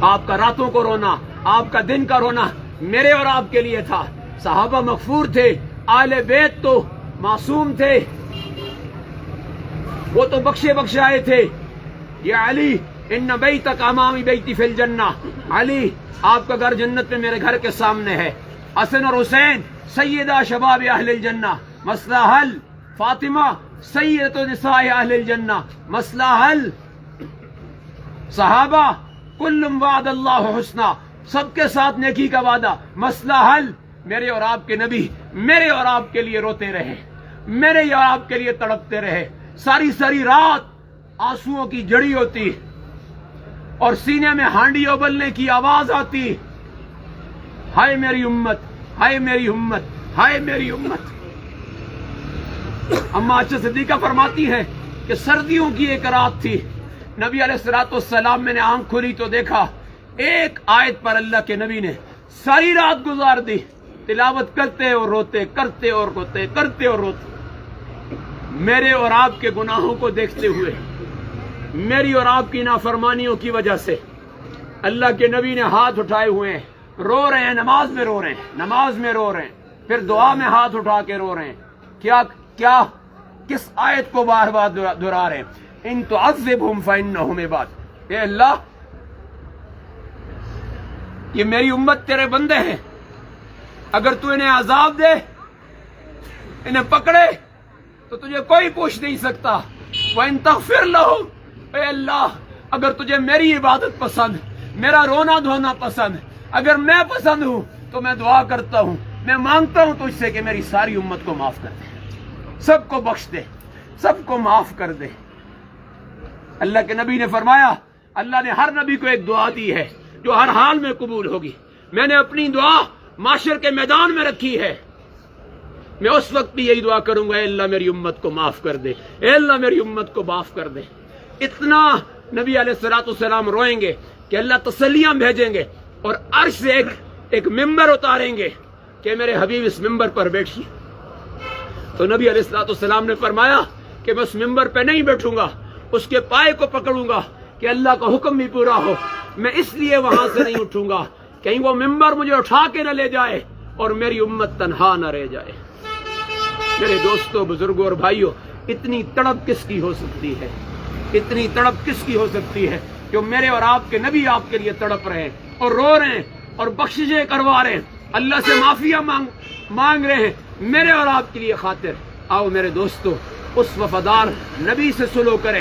آپ کا راتوں کو رونا، آپ کا دن کا رونا میرے اور آپ کے لیے تھا۔ صحابہ مغفور تھے، آل بیت تو معصوم تھے، وہ تو بخشے بخشے آئے تھے۔ یا علی ان بیتک امامی بیتی فی الجنہ، علی آپ کا گھر جنت میں میرے گھر کے سامنے ہے۔ حسن اور حسین سیدہ شباب اہل الجنہ، مسئلہ حل۔ فاطمہ سیدۃ نساء اہل الجنہ، مسئلہ حل۔ صحابہ کلم وعد اللہ حسنہ، سب کے ساتھ نیکی کا وعدہ، مسئلہ حل۔ میرے اور آپ کے نبی میرے اور آپ کے لیے روتے رہے، میرے اور آپ کے لیے تڑپتے رہے، ساری ساری رات آنسوؤں کی جڑی ہوتی اور سینے میں ہانڈی ابلنے کی آواز آتی، ہائے میری امت، ہائے میری امت، ہائے میری امت۔ اما عائشہ صدیقہ فرماتی ہیں کہ سردیوں کی ایک رات تھی، نبی علیہ الصلوۃ والسلام میں نے آنکھ کھولی تو دیکھا ایک آیت پر اللہ کے نبی نے ساری رات گزار دی، تلاوت کرتے اور روتے، کرتے اور روتے، کرتے اور روتے۔ میرے اور آپ کے گناہوں کو دیکھتے ہوئے، میری اور آپ کی نافرمانیوں کی وجہ سے اللہ کے نبی نے ہاتھ اٹھائے ہوئے ہیں، رو رہے ہیں، نماز میں رو رہے ہیں، نماز میں رو رہے ہیں، پھر دعا میں ہاتھ اٹھا کے رو رہے ہیں۔ کیا کس آیت کو بار بار دہرا رہے ہیں؟ ان تعذبہم فانہم عباد، اے اللہ یہ میری امت تیرے بندے ہیں، اگر تو انہیں عذاب دے، انہیں پکڑے تو تجھے کوئی پوچھ نہیں سکتا۔ وَإِن تَغْفِرْ لَهُمْ، اے اللہ اگر تجھے میری عبادت پسند، میرا رونا دھونا پسند، اگر میں پسند ہوں تو میں دعا کرتا ہوں، میں مانگتا ہوں تجھ سے کہ میری ساری امت کو معاف کر دے، سب کو بخش دے، سب کو معاف کر دے۔ اللہ کے نبی نے فرمایا، اللہ نے ہر نبی کو ایک دعا دی ہے جو ہر حال میں قبول ہوگی۔ میں نے اپنی دعا معاشر کے میدان میں رکھی ہے، میں اس وقت بھی یہی دعا کروں گا، اے اللہ میری امت کو معاف کر دے، اے اللہ میری امت کو معاف کر دے۔ اتنا نبی علیہ الصلوۃ والسلام روئیں گے کہ اللہ تسلیاں بھیجیں گے اور عرش سے ایک ممبر اتاریں گے کہ میرے حبیب اس ممبر پر بیٹھیے۔ تو نبی علیہ الصلوۃ والسلام نے فرمایا کہ میں اس ممبر پہ نہیں بیٹھوں گا، اس کے پائے کو پکڑوں گا کہ اللہ کا حکم بھی پورا ہو۔ میں اس لیے وہاں سے نہیں اٹھوں گا کہیں وہ ممبر مجھے اٹھا کے نہ لے جائے اور میری امت تنہا نہ رہ جائے۔ میرے دوستوں، بزرگوں اور بھائیوں، اتنی تڑپ کس کی ہو سکتی ہے؟ اتنی تڑپ کس کی ہو سکتی ہے جو میرے اور آپ کے نبی آپ کے لیے تڑپ رہے ہیں اور رو رہے ہیں اور بخششیں کروا رہے ہیں، اللہ سے معافیاں مانگ رہے ہیں میرے اور آپ کے لیے خاطر۔ آؤ میرے دوستوں، اس وفادار نبی سے سلو کریں۔